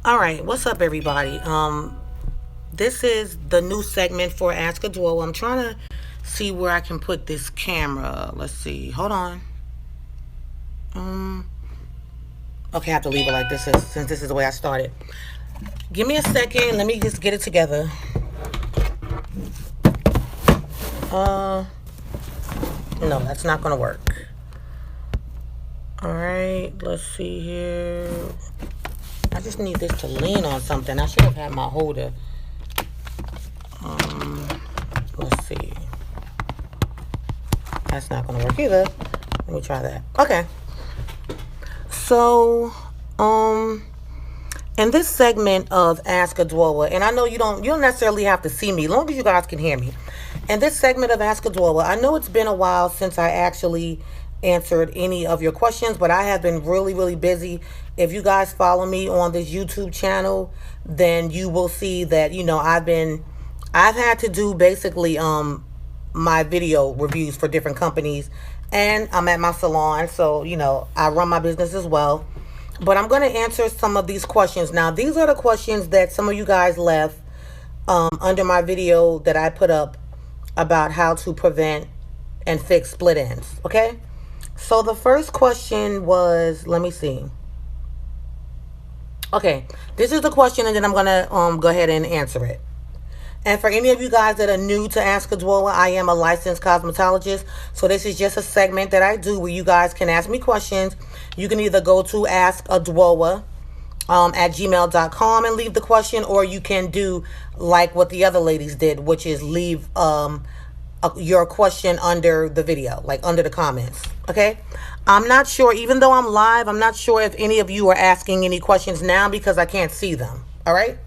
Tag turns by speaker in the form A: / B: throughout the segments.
A: All right, what's up, everybody? This is the new segment for Ask Adwoa. I'm trying to see where I can put this camera. Let's see. Hold on. Um, okay, I have to leave it like this since this is the way I started. Give me a second. Let me just get it together. Uh, no, that's not gonna work. All right, let's see here. I just need this to lean on something. I should have had my holder. Let's see. That's not gonna work either. Let me try that. Okay. So, in this segment of Ask Adwoa, and I know you don't necessarily have to see me, as long as you guys can hear me. In this segment of Ask Adwoa, I know it's been a while since I actually answered any of your questions, but I have been really, really busy. If you guys follow me on this YouTube channel, then you will see that, I've had to do basically my video reviews for different companies, and I'm at my salon, so I run my business as well. But I'm going to answer some of these questions. Now, these are the questions that some of you guys left under my video that I put up about how to prevent and fix split ends. Okay, so the first question was, let me see. Okay, this is the question, and then I'm going to go ahead and answer it. And for any of you guys that are new to Ask Adwoa, I am a licensed cosmetologist. So this is just a segment that I do where you guys can ask me questions. You can either go to askadwoa at gmail.com and leave the question, or you can do like what the other ladies did, which is leave your question under the video, like under the comments. Okay, I'm not sure, even though I'm live, I'm not sure if any of you are asking any questions now because I can't see them. All right,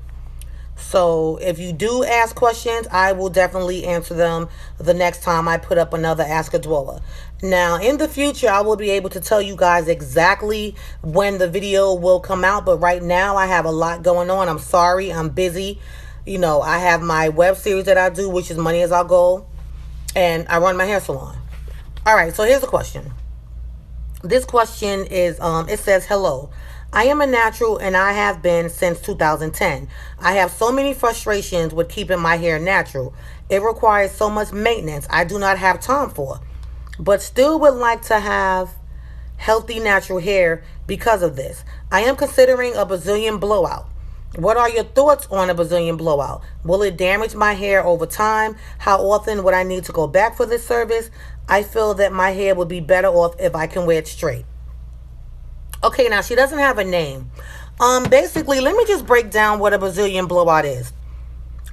A: so if you do ask questions, I will definitely answer them the next time I put up another Ask Adwoa. Now, in the future, I will be able to tell you guys exactly when the video will come out, but right now I have a lot going on. I'm sorry, I'm busy. I have my web series that I do, which is Money Is Our Goal, and I run my hair salon. All right, so here's the question. This question is, it says, hello. I am a natural and I have been since 2010. I have so many frustrations with keeping my hair natural. It requires so much maintenance I do not have time for, but still would like to have healthy natural hair because of this. I am considering a Brazilian blowout. What are your thoughts on a Brazilian blowout? Will it damage my hair over time? How often would I need to go back for this service? I feel that my hair would be better off if I can wear it straight. Okay, now she doesn't have a name. Basically, let me just break down what a Brazilian blowout is.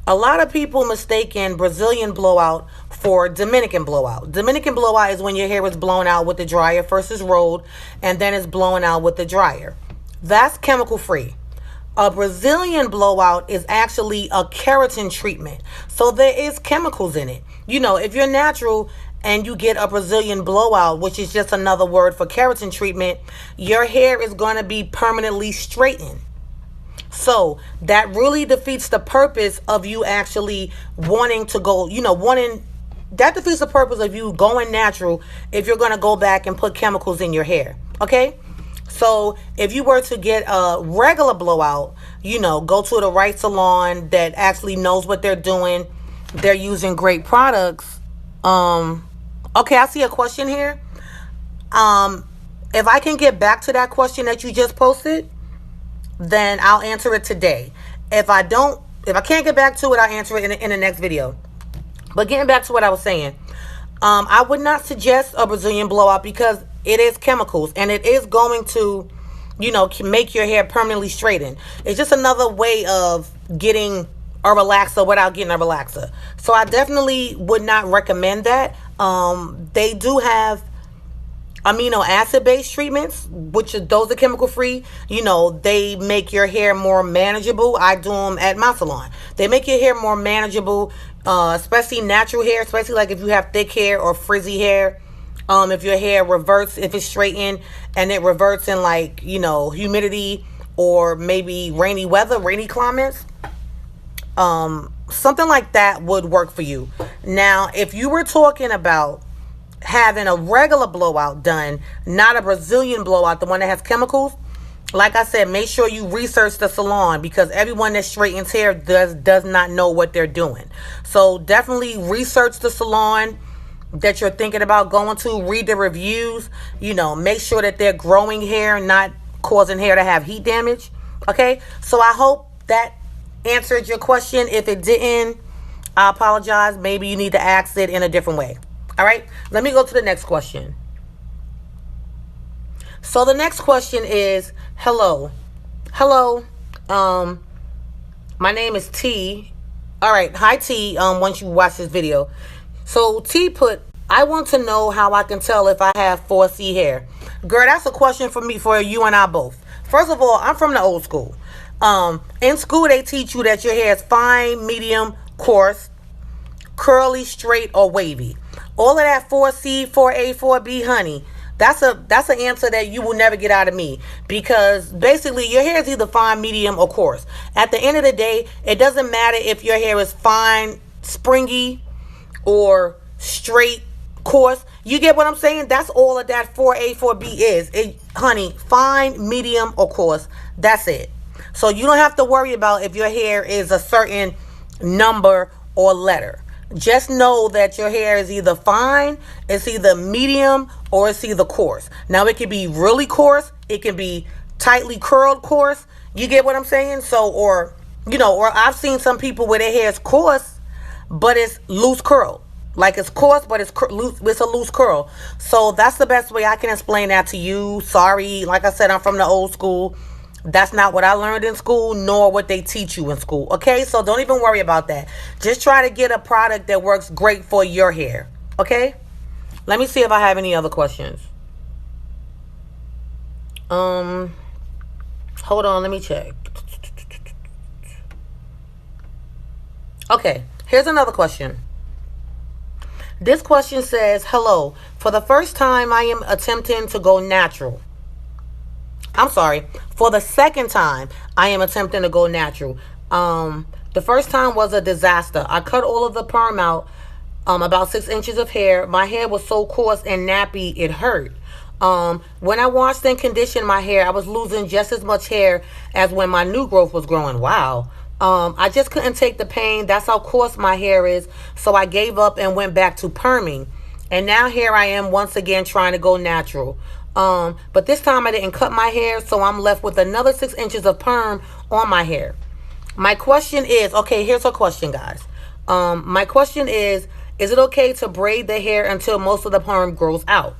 A: A lot of people mistaken Brazilian blowout for Dominican blowout. Dominican blowout is when your hair is blown out with the dryer, first is rolled, and then it's blown out with the dryer. That's chemical free. A Brazilian blowout is actually a keratin treatment. So there is chemicals in it. If you're natural and you get a Brazilian blowout, which is just another word for keratin treatment, your hair is going to be permanently straightened. So that really defeats the purpose of you actually wanting to go, that defeats the purpose of you going natural if you're going to go back and put chemicals in your hair. Okay? So if you were to get a regular blowout, go to the right salon that actually knows what they're doing. They're using great products. Okay, I see a question here. If I can get back to that question that you just posted, then I'll answer it today. If I can't get back to it, I'll answer it in the next video. But getting back to what I was saying, I would not suggest a Brazilian blowout because it is chemicals and it is going to, make your hair permanently straightened. It's just another way of getting a relaxer without getting a relaxer. So I definitely would not recommend that. They do have amino acid based treatments, those are chemical free. They make your hair more manageable. I do them at my salon. They make your hair more manageable, especially natural hair, especially like if you have thick hair or frizzy hair. If your hair reverts, if it's straightened and it reverts in humidity or maybe rainy weather, rainy climates, something like that would work for you. Now, if you were talking about having a regular blowout done, not a Brazilian blowout, the one that has chemicals, like I said, make sure you research the salon, because everyone that straightens hair does not know what they're doing. So definitely research the salon that you're thinking about going to. Read the reviews. Make sure that they're growing hair, not causing hair to have heat damage. Okay, so I hope that answered your question. If it didn't, I apologize. Maybe you need to ask it in a different way. All right, let me go to the next question. So the next question is, hello, my name is T. All right, hi T. Once you watch this video, so T put, I want to know how I can tell if I have 4C hair. Girl, that's a question for you and I both. First of all, I'm from the old school. In school, they teach you that your hair is fine, medium, coarse, curly, straight, or wavy. All of that 4C, 4A, 4B, honey, that's an answer that you will never get out of me, because basically your hair is either fine, medium, or coarse. At the end of the day, it doesn't matter if your hair is fine, springy, or straight, coarse. You get what I'm saying? That's all of that 4A, 4B is. Honey, fine, medium, or coarse. That's it. So you don't have to worry about if your hair is a certain number or letter. Just know that your hair is either fine, it's either medium, or it's either coarse. Now, it can be really coarse. It can be tightly curled coarse. You get what I'm saying? So, or I've seen some people where their hair is coarse, but it's loose curl. Like, it's coarse, but it's a loose curl. So that's the best way I can explain that to you. Sorry, like I said, I'm from the old school. That's not what I learned in school, nor what they teach you in school. Okay, so don't even worry about that. Just try to get a product that works great for your hair. Okay, let me see if I have any other questions. Hold on, let me check. Okay, here's another question. This question says, hello, for the first time I am attempting to go natural. I'm sorry, for the second time I am attempting to go natural. The first time was a disaster. I cut all of the perm out, about 6 inches of hair. My hair was so coarse and nappy, it hurt. When I washed and conditioned my hair, I was losing just as much hair as when my new growth was growing. Wow. I just couldn't take the pain. That's how coarse my hair is. So I gave up and went back to perming. And now here I am once again trying to go natural. But this time I didn't cut my hair, so I'm left with another 6 inches of perm on my hair. My question is, okay, here's a question, guys. My question is it okay to braid the hair until most of the perm grows out?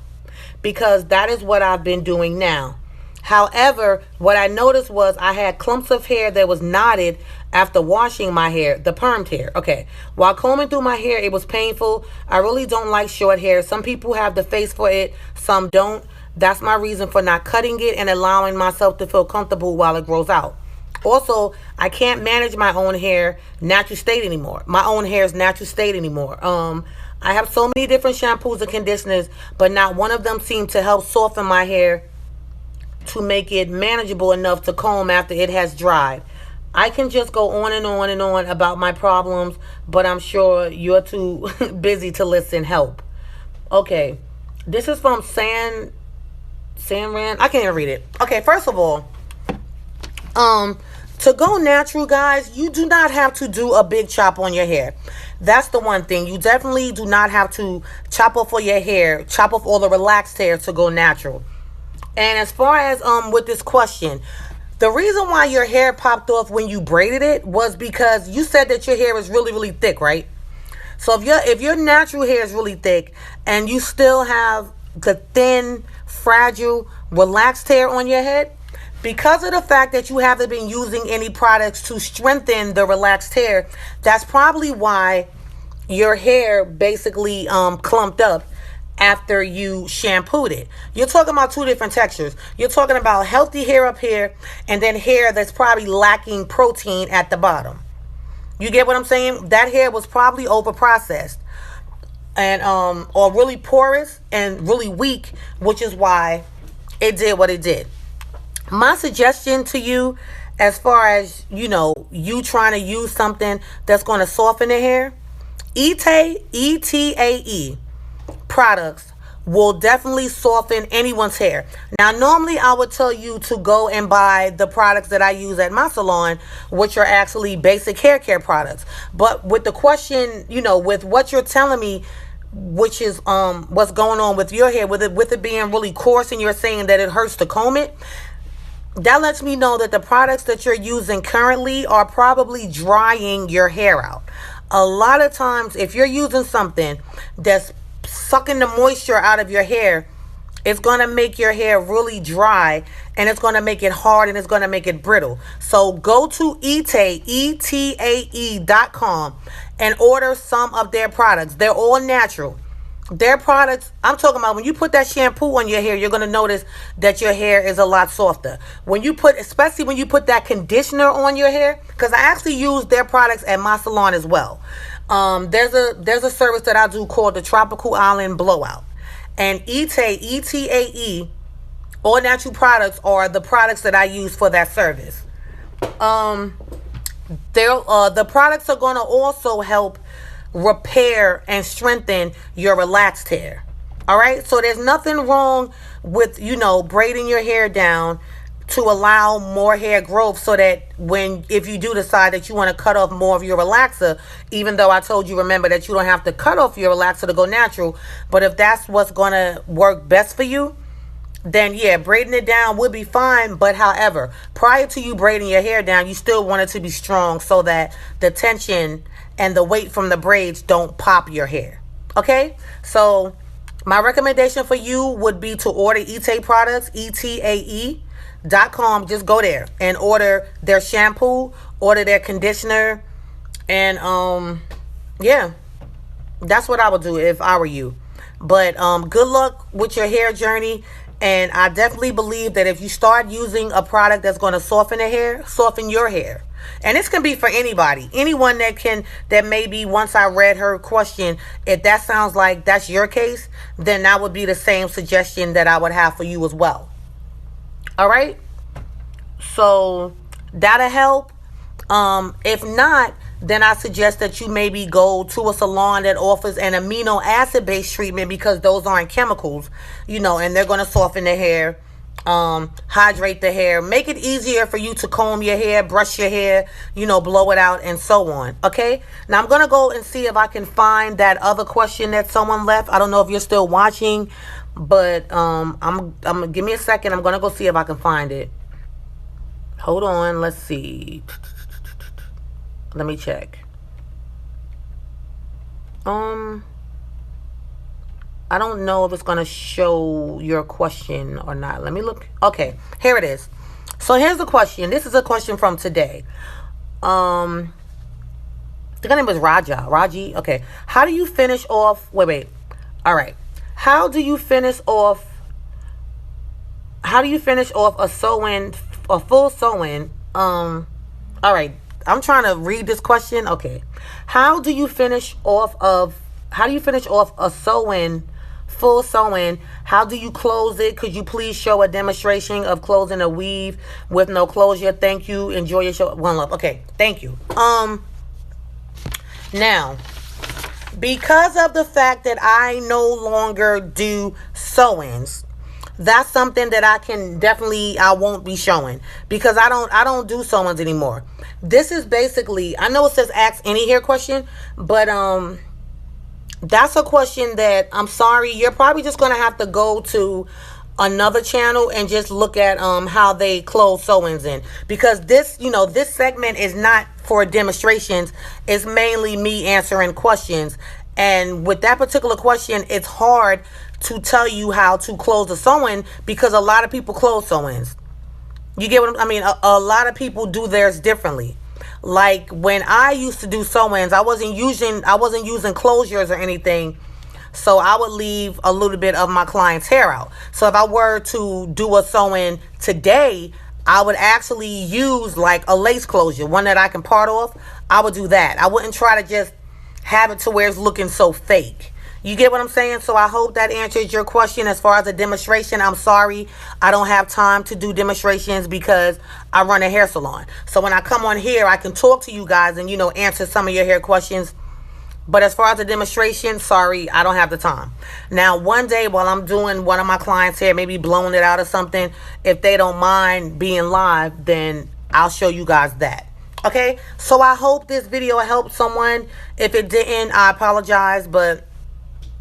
A: Because that is what I've been doing now. However, what I noticed was I had clumps of hair that was knotted after washing my hair, the permed hair. Okay, while combing through my hair, it was painful. I really don't like short hair. Some people have the face for it, some don't. That's my reason for not cutting it and allowing myself to feel comfortable while it grows out. Also, I can't manage my own hair natural state anymore. My own hair's natural state anymore. I have so many different shampoos and conditioners, but not one of them seem to help soften my hair to make it manageable enough to comb after it has dried. I can just go on and on and on about my problems, but I'm sure you're too busy to listen. Help. Okay, this is from Sanran. I can't even read it. Okay, first of all, to go natural, guys, you do not have to do a big chop on your hair. That's the one thing. You definitely do not have to chop off all your hair, chop off all the relaxed hair to go natural. And as far as with this question, the reason why your hair popped off when you braided it was because you said that your hair is really, really thick, right? So if your natural hair is really thick and you still have the thin, fragile, relaxed hair on your head, because of the fact that you haven't been using any products to strengthen the relaxed hair, that's probably why your hair basically clumped up after you shampooed it. You're talking about two different textures. You're talking about healthy hair up here and then hair that's probably lacking protein at the bottom. You get what I'm saying? That hair was probably over processed and or really porous and really weak, which is why it did what it did. My suggestion to you, as far as you trying to use something that's going to soften the hair, ETAE products will definitely soften anyone's hair. Now, normally I would tell you to go and buy the products that I use at my salon, which are actually basic hair care products. But with the question, with what you're telling me, which is what's going on with your hair, with it being really coarse, and you're saying that it hurts to comb it, that lets me know that the products that you're using currently are probably drying your hair out. A lot of times, if you're using something that's sucking the moisture out of your hair, it's going to make your hair really dry, and it's going to make it hard, and it's going to make it brittle. So go to etae.com and order some of their products. They're all natural. Their products, I'm talking about when you put that shampoo on your hair, you're going to notice that your hair is a lot softer. Especially when you put that conditioner on your hair, because I actually use their products at my salon as well. There's a service that I do called the Tropical Island Blowout. And ETAE, all natural products are the products that I use for that service. The products are going to also help repair and strengthen your relaxed hair. All right, so there's nothing wrong with braiding your hair down to allow more hair growth, so that if you do decide that you want to cut off more of your relaxer, even though I told you, remember, that you don't have to cut off your relaxer to go natural, but if that's what's going to work best for you, then yeah, braiding it down would be fine. But however, prior to you braiding your hair down, you still want it to be strong, so that the tension and the weight from the braids don't pop your hair. Okay, so my recommendation for you would be to order Etae products, etae.com. Just go there and order their shampoo, order their conditioner, and yeah, that's what I would do if I were you. But good luck with your hair journey. And I definitely believe that if you start using a product that's going to soften your hair. And this can be for anybody, anyone that maybe, once I read her question, if that sounds like that's your case, then that would be the same suggestion that I would have for you as well. All right. So that'll help. If not, then I suggest that you maybe go to a salon that offers an amino acid based treatment, because those aren't chemicals, and they're going to soften the hair, hydrate the hair, make it easier for you to comb your hair, brush your hair, blow it out, and so on. Okay. Now I'm going to go and see if I can find that other question that someone left. I don't know if you're still watching, but I'm give me a second. I'm going to go see if I can find it. Hold on. Let's see. Let me check. I don't know if it's going to show your question or not. Let me look. Okay, here it is. So here's the question. This is a question from today. The guy name was Raji. Okay. How do you finish off? Wait. All right. How do you finish off a full sewing? All right. I'm trying to read this question. Okay. How do you finish off a full sewing? How do you close it? Could you please show a demonstration of closing a weave with no closure? Thank you. Enjoy your show. One love. Okay. Thank you. Now, because of the fact that I no longer do sewings, that's something that I won't be showing, because I don't do sewings anymore. This is basically, I know it says ask any hair question, but that's a question that, I'm sorry, you're probably just going to have to go to another channel and just look at how they close sewings in, because this segment is not for demonstrations. It's mainly me answering questions, and with that particular question, it's hard to tell you how to close a sewing, because a lot of people close sewings. You get what I mean? A lot of people do theirs differently. Like when I used to do sewings, I wasn't using closures or anything, so I would leave a little bit of my client's hair out. So if I were to do a sewing today, I would actually use like a lace closure, one that I can part off. I would do that. I wouldn't try to just have it to where it's looking so fake. You get what I'm saying? So I hope that answers your question. As far as a demonstration, I'm sorry, I don't have time to do demonstrations because I run a hair salon. So when I come on here, I can talk to you guys and, answer some of your hair questions. But as far as the demonstration, sorry, I don't have the time. Now, one day while I'm doing one of my clients' hair, maybe blowing it out or something, if they don't mind being live, then I'll show you guys that. Okay? So I hope this video helped someone. If it didn't, I apologize. But,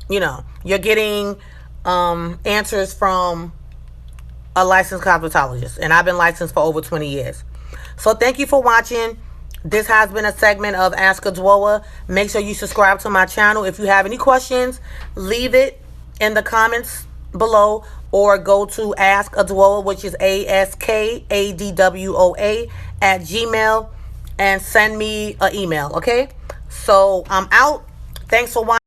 A: you know, you're getting answers from a licensed cosmetologist. And I've been licensed for over 20 years. So thank you for watching. This has been a segment of Ask Adwoa. Make sure you subscribe to my channel. If you have any questions, leave it in the comments below, or go to Ask Adwoa, which is ASKADWOA @gmail, and send me an email. Okay? So I'm out. Thanks for watching.